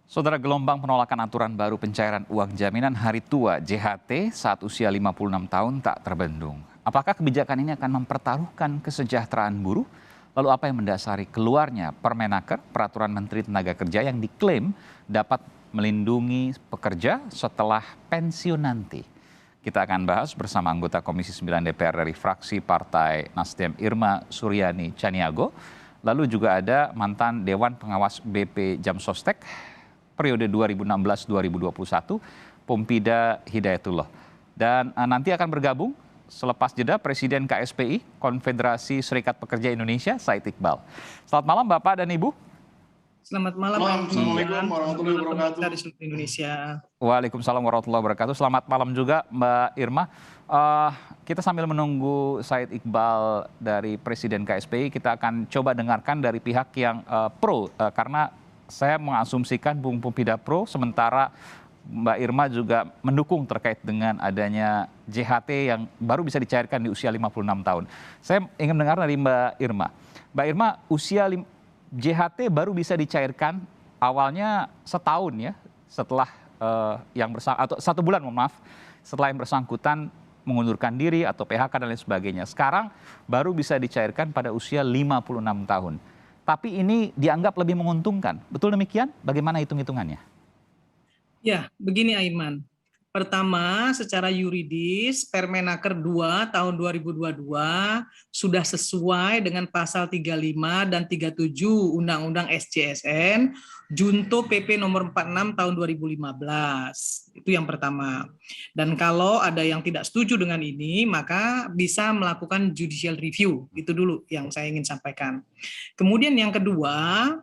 Saudara, gelombang penolakan aturan baru pencairan uang jaminan hari tua JHT saat usia 56 tahun tak terbendung. Apakah kebijakan ini akan mempertaruhkan kesejahteraan buruh? Lalu apa yang mendasari keluarnya Permenaker, Peraturan Menteri Tenaga Kerja yang diklaim dapat melindungi pekerja setelah pensiun nanti? Kita akan bahas bersama anggota Komisi 9 DPR dari fraksi Partai Nasdem Irma Suryani Caniago. Lalu juga ada mantan Dewan Pengawas BP Jamsostek periode 2016-2021, Pompida Hidayatullah. Dan nanti akan bergabung selepas jeda Presiden KSPI, Konfederasi Serikat Pekerja Indonesia, Said Iqbal. Selamat malam Bapak dan Ibu. Selamat malam. Assalamualaikum warahmatullahi wabarakatuh. Dari seluruh Indonesia. Waalaikumsalam warahmatullahi wabarakatuh. Selamat malam juga Mbak Irma. Kita sambil menunggu Said Iqbal dari Presiden KSPI, kita akan coba dengarkan dari pihak yang pro, karena saya mengasumsikan Bung Pompida pro, sementara Mbak Irma juga mendukung terkait dengan adanya JHT yang baru bisa dicairkan di usia 56 tahun. Saya ingin mendengar dari Mbak Irma. Mbak Irma, JHT baru bisa dicairkan awalnya setahun ya, setelah atau 1 bulan, setelah yang bersangkutan mengundurkan diri atau PHK dan lain sebagainya. Sekarang baru bisa dicairkan pada usia 56 tahun. Tapi ini dianggap lebih menguntungkan. Betul demikian? Bagaimana hitung-hitungannya? Ya, begini Aiman. Pertama, secara yuridis Permenaker 2 tahun 2022 sudah sesuai dengan pasal 35 dan 37 Undang-Undang SJSN, Junto PP nomor 46 tahun 2015. Itu yang pertama. Dan kalau ada yang tidak setuju dengan ini, maka bisa melakukan judicial review. Itu dulu yang saya ingin sampaikan. Kemudian yang kedua,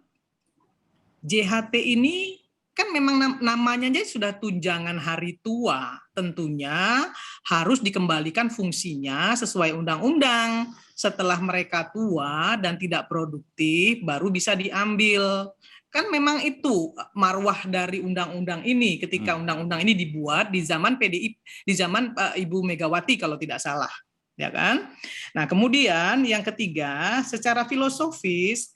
JHT ini kan memang namanya aja sudah tunjangan hari tua, tentunya harus dikembalikan fungsinya sesuai undang-undang. Setelah mereka tua dan tidak produktif, baru bisa diambil. Kan memang itu marwah dari undang-undang ini ketika undang-undang ini dibuat di zaman PDIP, di zaman Ibu Megawati kalau tidak salah, ya kan? Nah, kemudian yang ketiga, secara filosofis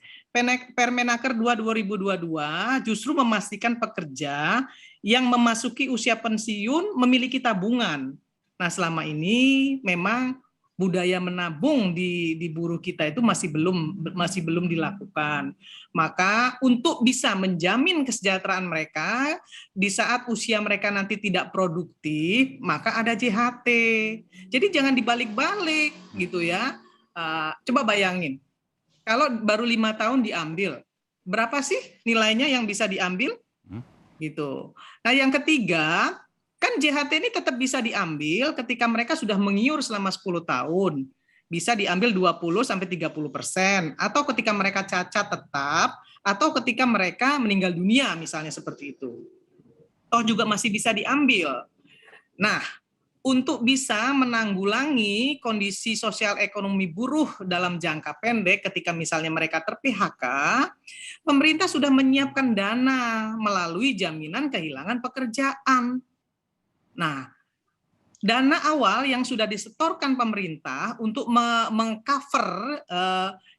Permenaker 2 2022 justru memastikan pekerja yang memasuki usia pensiun memiliki tabungan. Nah, selama ini memang budaya menabung di buruh kita itu masih belum dilakukan. Maka untuk bisa menjamin kesejahteraan mereka di saat usia mereka nanti tidak produktif, maka ada JHT. Jadi jangan dibalik-balik gitu ya. Coba bayangin. Kalau baru 5 tahun diambil, berapa sih nilainya yang bisa diambil? Gitu. Nah, yang ketiga, kan JHT ini tetap bisa diambil ketika mereka sudah mengiur selama 10 tahun. Bisa diambil 20-30%, atau ketika mereka cacat tetap, atau ketika mereka meninggal dunia misalnya seperti itu. Toh juga masih bisa diambil. Nah, untuk bisa menanggulangi kondisi sosial ekonomi buruh dalam jangka pendek ketika misalnya mereka ter-PHK, pemerintah sudah menyiapkan dana melalui jaminan kehilangan pekerjaan. Nah, dana awal yang sudah disetorkan pemerintah untuk mengcover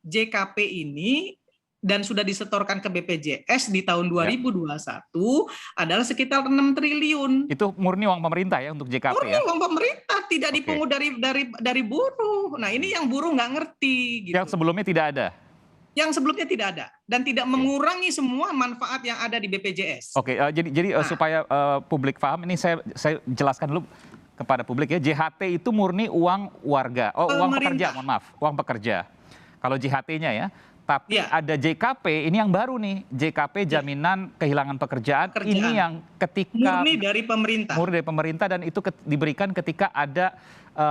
JKP ini dan sudah disetorkan ke BPJS di tahun 2021 adalah sekitar 6 triliun. Itu murni uang pemerintah ya untuk JKP murni ya? Uang pemerintah, tidak dipungut dari buruh. Nah, ini yang buruh nggak ngerti. Gitu. Yang sebelumnya tidak ada? Yang sebelumnya tidak ada. Dan tidak mengurangi semua manfaat yang ada di BPJS. Oke, jadi supaya publik paham, ini saya jelaskan dulu kepada publik ya. JHT itu murni uang warga, uang pekerja, mohon maaf, uang pekerja. Kalau JHT-nya ya. Tapi ada JKP, ini yang baru nih, JKP jaminan kehilangan pekerjaan. Ini yang ketika murni dari pemerintah dan itu diberikan ketika ada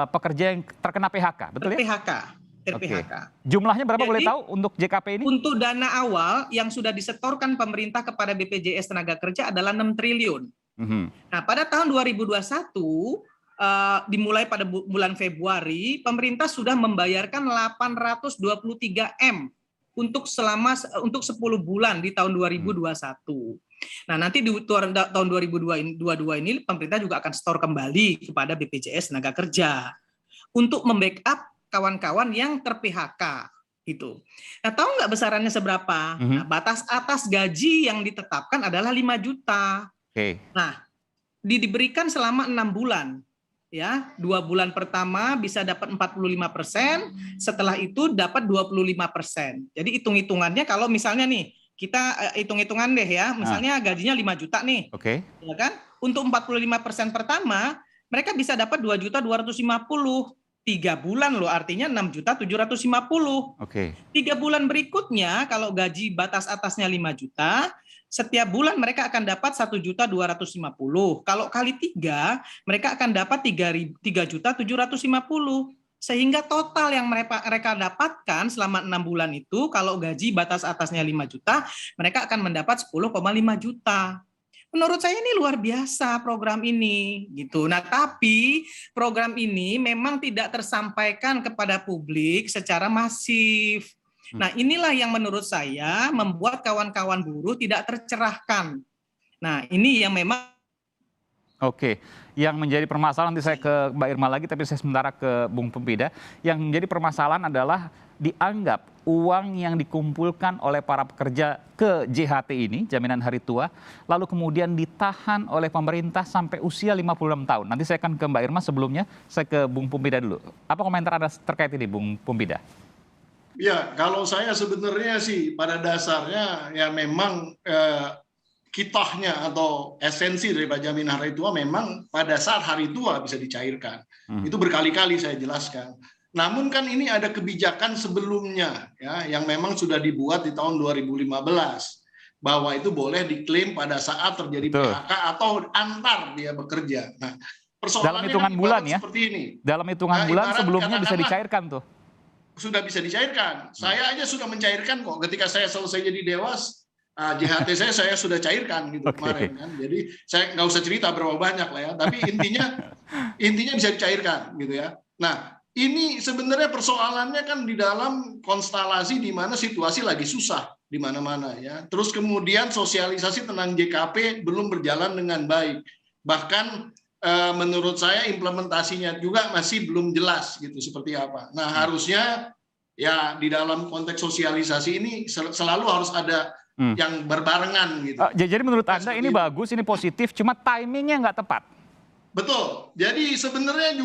pekerja yang terkena PHK, betul ya? PHK. Jumlahnya berapa? Jadi, boleh tahu untuk JKP ini? Untuk dana awal yang sudah disetorkan pemerintah kepada BPJS Tenaga Kerja adalah 6 triliun. Nah, pada tahun 2021 dimulai pada bulan Februari, pemerintah sudah membayarkan 823 M untuk 10 bulan di tahun 2021. Nah, nanti di tahun 2022 ini pemerintah juga akan setor kembali kepada BPJS Tenaga Kerja untuk membackup kawan-kawan yang ter-PHK. Gitu. Nah, tahu nggak besarannya seberapa? Nah, batas atas gaji yang ditetapkan adalah 5 juta. Nah, diberikan selama 6 bulan. Ya, 2 bulan pertama bisa dapat 45%, setelah itu dapat 25%. Jadi hitung-hitungannya kalau misalnya nih, kita hitung-hitungan deh ya, misalnya gajinya 5 juta nih. Ya kan? Untuk 45% pertama, mereka bisa dapat 2.250.000. 3 bulan loh, artinya 6.750.000. 3 bulan berikutnya kalau gaji batas atasnya 5 juta, setiap bulan mereka akan dapat 1.250.000. Kalau kali 3, mereka akan dapat 3.750.000. Sehingga total yang mereka dapatkan selama 6 bulan itu, kalau gaji batas atasnya 5 juta, mereka akan mendapat 10,5 juta. Menurut saya ini luar biasa program ini gitu. Nah, tapi program ini memang tidak tersampaikan kepada publik secara masif. Nah, inilah yang menurut saya membuat kawan-kawan buruh tidak tercerahkan. Nah, ini yang memang yang menjadi permasalahan, nanti saya ke Mbak Irma lagi, tapi saya sementara ke Bung Pumpida. Yang menjadi permasalahan adalah dianggap uang yang dikumpulkan oleh para pekerja ke JHT ini, jaminan hari tua, lalu kemudian ditahan oleh pemerintah sampai usia 56 tahun. Nanti saya akan ke Mbak Irma, sebelumnya saya ke Bung Pumpida dulu. Apa komentar Anda terkait ini, Bung Pumpida? Ya, kalau saya sebenarnya sih pada dasarnya ya memang kitahnya atau esensi dari jaminan hari tua memang pada saat hari tua bisa dicairkan. Itu berkali-kali saya jelaskan. Namun kan ini ada kebijakan sebelumnya ya yang memang sudah dibuat di tahun 2015 bahwa itu boleh diklaim pada saat terjadi PHK atau antar dia bekerja. Nah, persoalannya dalam hitungan bulan ya. Seperti ini. Dalam hitungan bulan sebelumnya bisa dicairkan tuh. Sudah bisa dicairkan. Saya aja sudah mencairkan kok ketika saya selesai jadi Dewas. JHT saya sudah cairkan gitu kemarin kan. Jadi saya nggak usah cerita berapa banyak lah ya. Tapi intinya bisa dicairkan gitu ya. Nah, ini sebenarnya persoalannya kan di dalam konstelasi di mana situasi lagi susah di mana-mana ya. Terus kemudian sosialisasi tentang JKP belum berjalan dengan baik. Bahkan menurut saya implementasinya juga masih belum jelas gitu seperti apa. Nah, harusnya ya di dalam konteks sosialisasi ini selalu harus ada yang berbarengan gitu. Jadi menurut Anda ini bagus, ini positif, cuma timingnya nggak tepat. Betul. Jadi sebenarnya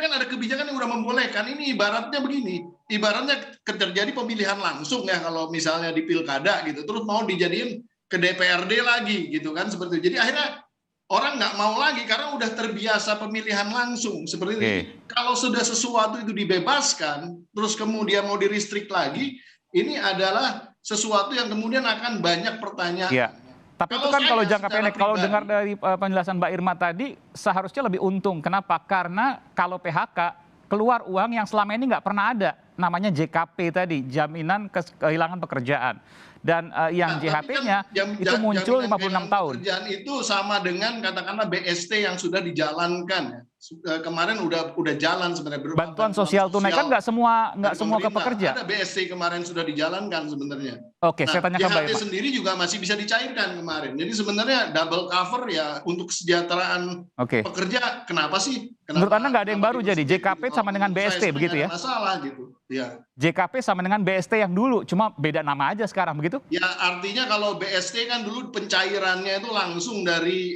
kan ada kebijakan yang udah membolehkan. Ini ibaratnya begini, ibaratnya terjadi pemilihan langsung ya kalau misalnya di pilkada gitu, terus mau dijadiin ke DPRD lagi gitu kan seperti itu. Jadi akhirnya orang nggak mau lagi karena udah terbiasa pemilihan langsung seperti itu. Kalau sudah sesuatu itu dibebaskan, terus kemudian mau diristrik lagi, ini adalah sesuatu yang kemudian akan banyak pertanyaan. Tapi itu kan kalau jangka pendek, kalau dengar dari penjelasan Mbak Irma tadi, seharusnya lebih untung. Kenapa? Karena kalau PHK, keluar uang yang selama ini nggak pernah ada. Namanya JKP tadi, jaminan kehilangan pekerjaan. Dan yang JHT-nya itu muncul 56 tahun. Pekerjaan itu sama dengan katakanlah BST yang sudah dijalankan. Kemarin udah jalan sebenarnya. Bantuan sosial tunai kan nggak semua ke pekerja. Ada BST kemarin sudah dijalankan sebenarnya. Oke, saya tanya ke Mbak Irma. JHT sendiri juga masih bisa dicairkan kemarin. Jadi sebenarnya double cover ya untuk kesejahteraan pekerja. Kenapa sih? Menurut Anda nggak ada yang baru jadi JKP sama dengan BST begitu ya? Masalah gitu. Ya. JKP sama dengan BST yang dulu, cuma beda nama aja sekarang begitu? Ya artinya kalau BST kan dulu pencairannya itu langsung dari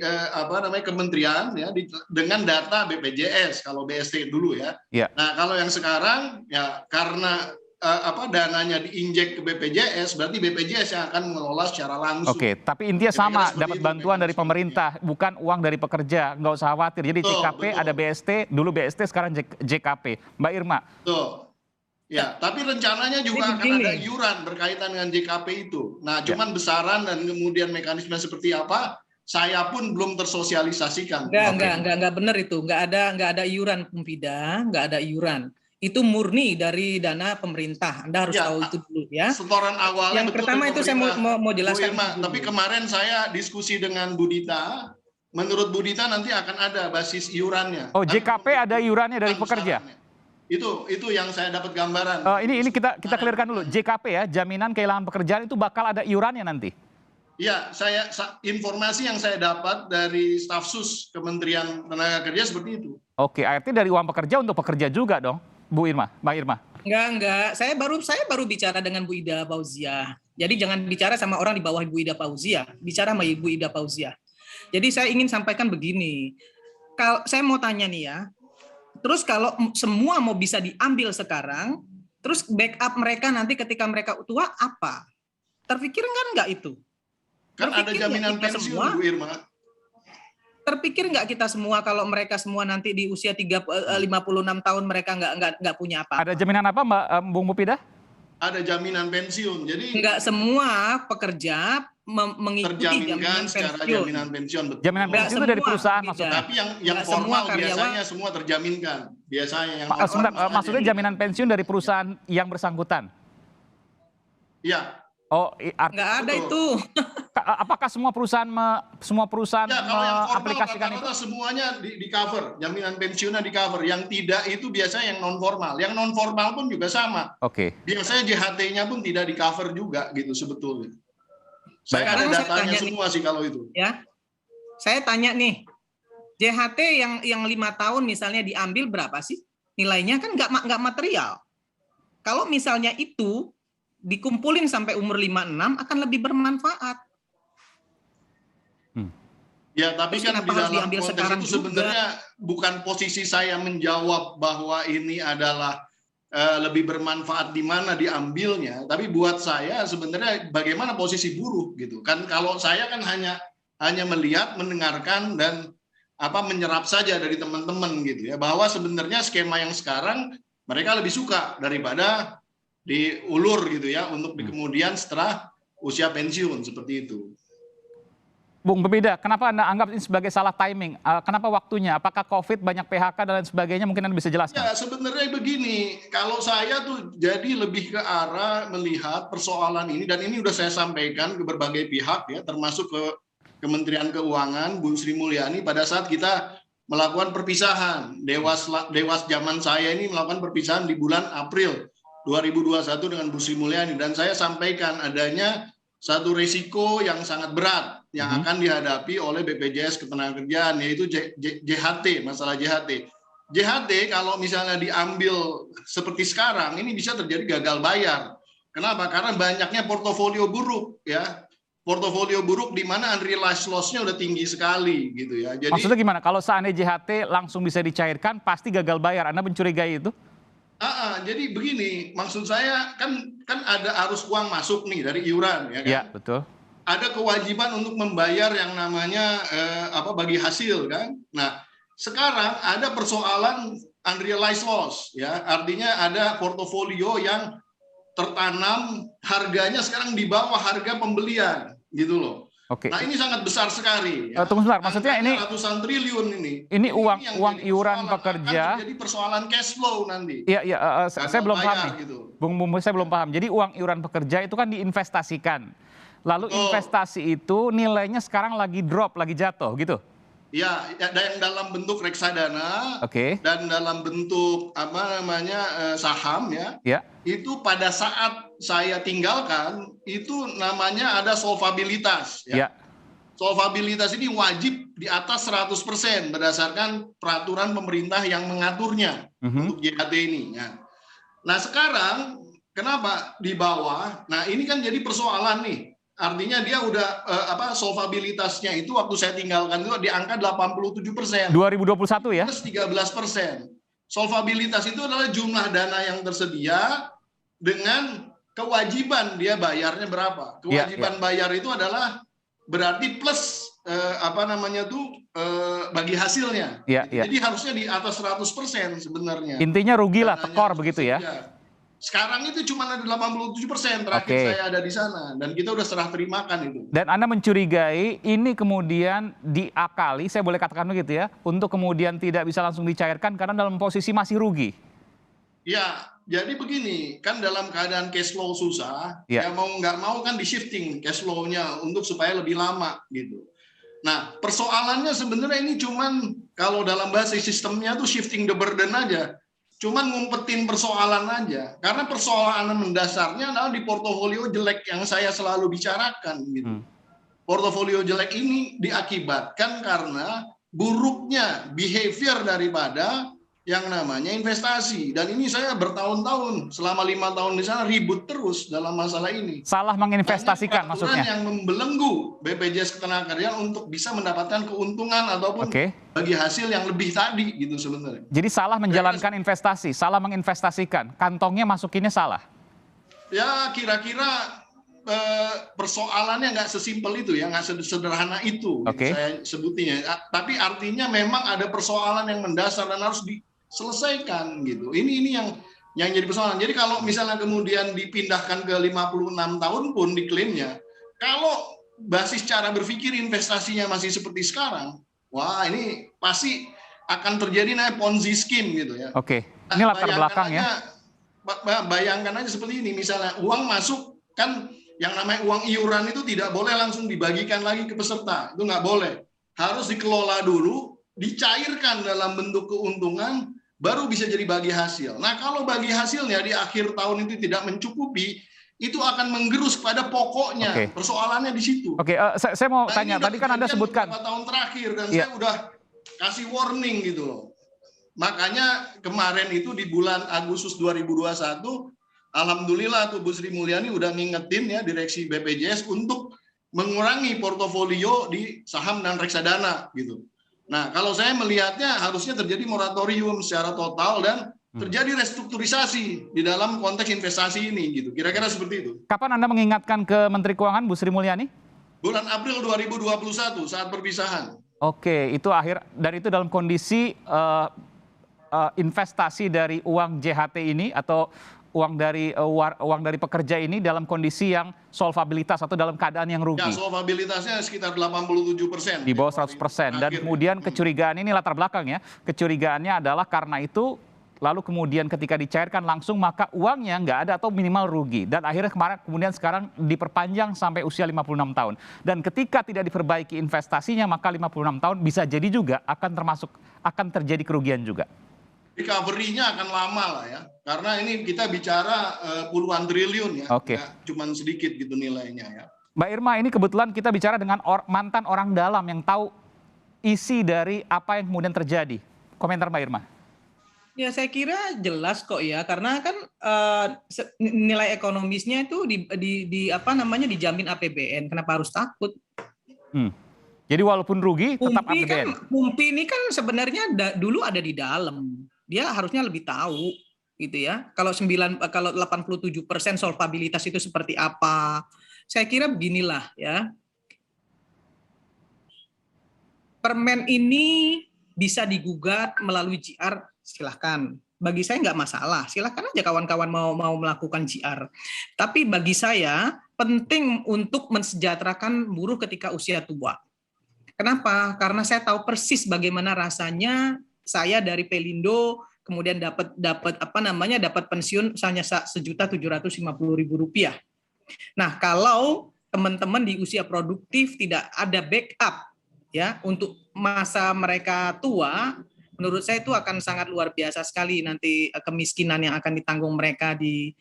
kementerian ya dengan data BPJS kalau BST dulu ya. Nah kalau yang sekarang ya karena dananya diinjek ke BPJS, berarti BPJS yang akan mengelola secara langsung. Tapi intinya sama, dapat bantuan dari pemerintah, bukan uang dari pekerja, nggak usah khawatir. Jadi JKP ada BST, dulu BST, sekarang JKP. Mbak Irma. Betul. Ya, tapi rencananya juga akan ada iuran berkaitan dengan JKP itu. Nah, cuman besaran dan kemudian mekanisme seperti apa, saya pun belum tersosialisasikan. Enggak benar itu. Enggak ada iuran, Pumpida, enggak ada iuran. Itu murni dari dana pemerintah. Anda harus tahu itu dulu ya. Setoran awalnya. Yang pertama itu saya mau jelaskan. Tapi kemarin saya diskusi dengan Bu Dita. Menurut Bu Dita nanti akan ada basis iurannya. Oh, JKP ada iurannya dari pekerja? Itu yang saya dapat gambaran. Ini kita clearkan dulu. JKP ya, jaminan kehilangan pekerjaan itu bakal ada iurannya nanti. Ya, informasi yang saya dapat dari staf sus Kementerian Tenaga Kerja seperti itu. Oke, artinya dari uang pekerja untuk pekerja juga dong, Bu Irma, Mbak Irma. Enggak. Saya baru bicara dengan Bu Ida Fauzia. Jadi jangan bicara sama orang di bawah Bu Ida Fauzia, bicara sama Ibu Ida Fauzia. Jadi saya ingin sampaikan begini. Kalau saya mau tanya nih ya. Terus kalau semua mau bisa diambil sekarang, terus backup mereka nanti ketika mereka tua apa? Terpikir kan enggak itu? Kan ada jaminan pensiun, Bu Irma. Terpikir nggak kita semua kalau mereka semua nanti di usia 56 tahun mereka nggak punya apa-apa? Ada jaminan apa, Mbak Bung Mufidah? Ada jaminan pensiun. Jadi nggak semua pekerja mengikuti jaminan secara pensiun. jaminan pensiun. Betul. Jaminan pensiun itu dari perusahaan maksudnya. Tapi yang formal biasanya semua terjaminkan. Biasanya yang sebentar, maksudnya jaminan pensiun dari perusahaan yang bersangkutan? Iya. Oh, nggak ada itu. Apakah semua perusahaan Ya, kalau yang formal aplikasikan rata-rata itu? semuanya di cover, jaminan pensiunnya di cover. Yang tidak itu biasanya yang non formal. Yang non formal pun juga sama. Oke. Biasanya JHT-nya pun tidak di cover juga gitu sebetulnya. Saya ada Sekarang saya datanya tanya semua sih kalau itu. Ya, saya tanya nih, JHT yang 5 tahun misalnya diambil berapa sih? Nilainya kan nggak material. Kalau misalnya itu dikumpulin sampai umur 56 akan lebih bermanfaat. Ya, tapi Terus kan di dalam konteks itu sebenarnya bukan posisi saya menjawab bahwa ini adalah lebih bermanfaat di mana diambilnya, tapi buat saya sebenarnya bagaimana posisi buruh gitu kan. Kalau saya kan hanya melihat, mendengarkan dan menyerap saja dari teman-teman gitu ya, bahwa sebenarnya skema yang sekarang mereka lebih suka daripada diulur gitu ya untuk di kemudian setelah usia pensiun seperti itu. Bung Bebida, kenapa Anda anggap ini sebagai salah timing? Kenapa waktunya? Apakah COVID, banyak PHK dan lain sebagainya? Mungkin Anda bisa jelaskan. Ya, sebenarnya begini, kalau saya tuh jadi lebih ke arah melihat persoalan ini, dan ini udah saya sampaikan ke berbagai pihak ya, termasuk ke Kementerian Keuangan, Bu Sri Mulyani, pada saat kita melakukan perpisahan. Dewas zaman saya ini melakukan perpisahan di bulan April 2021 dengan Bu Sri Mulyani, dan saya sampaikan adanya satu risiko yang sangat berat yang akan dihadapi oleh BPJS Ketenagakerjaan, yaitu JHT, masalah JHT. JHT kalau misalnya diambil seperti sekarang, ini bisa terjadi gagal bayar. Kenapa? Karena banyaknya portofolio buruk ya. Portofolio buruk di mana unrealized loss-nya udah tinggi sekali gitu ya. Jadi, maksudnya gimana? Kalau seandainya JHT langsung bisa dicairkan, pasti gagal bayar. Anda mencurigai itu? Jadi begini, maksud saya kan ada arus uang masuk nih dari iuran ya kan. Iya, betul. Ada kewajiban untuk membayar yang namanya bagi hasil kan. Nah, sekarang ada persoalan unrealized loss ya. Artinya ada portofolio yang tertanam harganya sekarang di bawah harga pembelian gitu loh. Oke. Nah, ini sangat besar sekali. Ya. Tunggu sebentar, maksudnya ini ratusan triliun ini. Ini uang iuran pekerja. Jadi persoalan cash flow nanti. Iya, saya belum paham. Gitu. Bung saya belum paham. Jadi uang iuran pekerja itu kan diinvestasikan. Lalu investasi itu nilainya sekarang lagi drop, lagi jatuh gitu. Ya, ada yang dalam bentuk reksadana, dan dalam bentuk saham ya. Itu pada saat saya tinggalkan itu namanya ada solvabilitas. Ya. Solvabilitas ini wajib di atas 100% berdasarkan peraturan pemerintah yang mengaturnya untuk JHT ini. Ya. Nah sekarang kenapa di bawah? Nah ini kan jadi persoalan nih. Artinya dia udah solvabilitasnya itu waktu saya tinggalkan itu di angka 87%. 2021 ya? Plus 13%. Solvabilitas itu adalah jumlah dana yang tersedia dengan kewajiban dia bayarnya berapa. Kewajiban bayar itu adalah berarti plus bagi hasilnya. Jadi harusnya di atas 100% sebenarnya. Intinya rugilah, tekor begitu ya. Sekarang itu cuma ada 87% terakhir saya ada di sana, dan kita udah serah terimakan itu. Dan Anda mencurigai ini kemudian diakali, saya boleh katakan begitu ya, untuk kemudian tidak bisa langsung dicairkan karena dalam posisi masih rugi. Ya, jadi begini, kan dalam keadaan cash flow susah, ya mau nggak mau kan di-shifting cash flow-nya untuk supaya lebih lama gitu. Nah, persoalannya sebenarnya ini cuman kalau dalam bahasa sistemnya tuh shifting the burden aja. Cuman ngumpetin persoalan aja, karena persoalan mendasarnya adalah di portofolio jelek yang saya selalu bicarakan gitu. Portofolio jelek ini diakibatkan karena buruknya behavior daripada yang namanya investasi. Dan ini saya bertahun-tahun, selama 5 tahun di sana ribut terus dalam masalah ini. Salah menginvestasikan maksudnya? Yang membelenggu BPJS Ketenagakerjaan untuk bisa mendapatkan keuntungan ataupun bagi hasil yang lebih tadi gitu sebenarnya. Jadi salah menjalankan investasi, salah menginvestasikan, kantongnya masukinnya salah? Ya kira-kira persoalannya nggak sesimpel itu ya, nggak sederhana itu saya sebutnya. Tapi artinya memang ada persoalan yang mendasar dan harus diselesaikan gitu. Ini yang jadi persoalan. Jadi kalau misalnya kemudian dipindahkan ke 56 tahun pun diklaimnya, kalau basis cara berpikir investasinya masih seperti sekarang, wah ini pasti akan terjadi namanya Ponzi scheme gitu ya. Ini latar belakang ya. Bayangkan aja seperti ini, misalnya uang masuk kan yang namanya uang iuran itu tidak boleh langsung dibagikan lagi ke peserta, itu nggak boleh. Harus dikelola dulu, dicairkan dalam bentuk keuntungan, baru bisa jadi bagi hasil. Nah kalau bagi hasilnya di akhir tahun itu tidak mencukupi, itu akan menggerus pada pokoknya. Persoalannya di situ. Saya mau tanya, tadi kan Anda sebutkan beberapa tahun terakhir dan saya udah kasih warning gitu loh. Makanya kemarin itu di bulan Agustus 2021, alhamdulillah tuh Bu Sri Mulyani udah ngingetin ya direksi BPJS untuk mengurangi portofolio di saham dan reksadana gitu. Nah, kalau saya melihatnya harusnya terjadi moratorium secara total dan terjadi restrukturisasi di dalam konteks investasi ini gitu. Kira-kira seperti itu. Kapan Anda mengingatkan ke Menteri Keuangan Bu Sri Mulyani? Bulan April 2021 saat perpisahan. Itu dan itu dalam kondisi investasi dari uang JHT ini atau uang dari pekerja ini dalam kondisi yang solvabilitas atau dalam keadaan yang rugi. Ya, solvabilitasnya sekitar 87%. Di bawah 100%. Dan kemudian kecurigaan ini latar belakangnya, kecurigaannya adalah karena itu lalu kemudian ketika dicairkan langsung maka uangnya nggak ada atau minimal rugi. Dan akhirnya kemudian sekarang diperpanjang sampai usia 56 tahun. Dan ketika tidak diperbaiki investasinya maka 56 tahun bisa jadi juga akan terjadi kerugian juga. Recovery-nya akan lama lah ya, karena ini kita bicara puluhan triliun ya, nggak cuma sedikit gitu nilainya ya. Mbak Irma, ini kebetulan kita bicara dengan mantan orang dalam yang tahu isi dari apa yang kemudian terjadi. Komentar Mbak Irma. Ya saya kira jelas kok ya, karena kan nilai ekonomisnya itu dijamin APBN. Kenapa harus takut? Jadi walaupun rugi tetap APBN. Pumpi ini kan sebenarnya dulu ada di dalam. Dia harusnya lebih tahu gitu ya. Kalau 87% solvabilitas itu seperti apa? Saya kira beginilah ya. Permen ini bisa digugat melalui JR, silahkan. Bagi saya nggak masalah, silahkan aja kawan-kawan mau melakukan JR. Tapi bagi saya penting untuk mensejahterakan buruh ketika usia tua. Kenapa? Karena saya tahu persis bagaimana rasanya saya dari Pelindo kemudian dapat pensiun misalnya Rp1.750.000. Nah, kalau teman-teman di usia produktif tidak ada backup ya untuk masa mereka tua, menurut saya itu akan sangat luar biasa sekali nanti kemiskinan yang akan ditanggung mereka di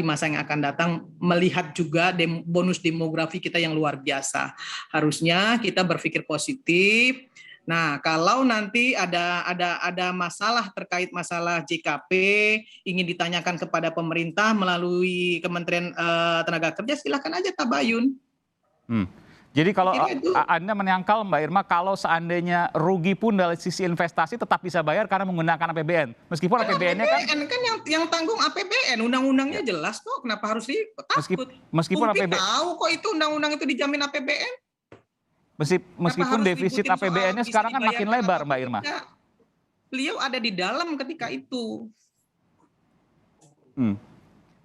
masa yang akan datang, melihat juga bonus demografi kita yang luar biasa. Harusnya kita berpikir positif. Nah, kalau nanti ada masalah terkait masalah JKP ingin ditanyakan kepada pemerintah melalui Kementerian Tenaga Kerja, silakan aja tabayun. Jadi kalau Anda menyangkal Mbak Irma, kalau seandainya rugi pun dari sisi investasi tetap bisa bayar karena menggunakan APBN. Meskipun APBN-nya kan yang tanggung APBN, undang-undangnya jelas kok, kenapa harus takut? Meskipun APBN tahu kok itu undang-undang itu dijamin APBN. Meskipun defisit APBN-nya sekarang kan makin lebar, Mbak Irma. Beliau ada di dalam ketika itu.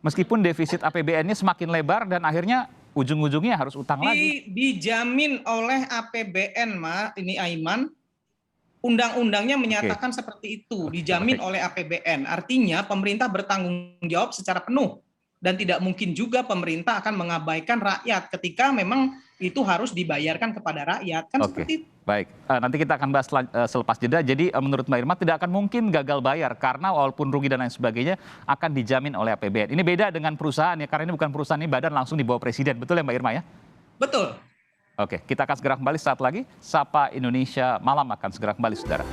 Meskipun defisit APBN-nya semakin lebar dan akhirnya ujung-ujungnya harus utang lagi. Dijamin oleh APBN, ini Aiman. Undang-undangnya menyatakan seperti itu, dijamin oleh APBN. Artinya pemerintah bertanggung jawab secara penuh. Dan tidak mungkin juga pemerintah akan mengabaikan rakyat ketika memang itu harus dibayarkan kepada rakyat. Kan seperti itu. Baik, nanti kita akan bahas selepas jeda. Jadi menurut Mbak Irma tidak akan mungkin gagal bayar karena walaupun rugi dan lain sebagainya akan dijamin oleh APBN. Ini beda dengan perusahaan ya, karena ini bukan perusahaan, ini badan langsung di bawah presiden. Betul ya Mbak Irma ya? Betul. Oke, kita akan segera kembali saat lagi. Sapa Indonesia Malam akan segera kembali, saudara.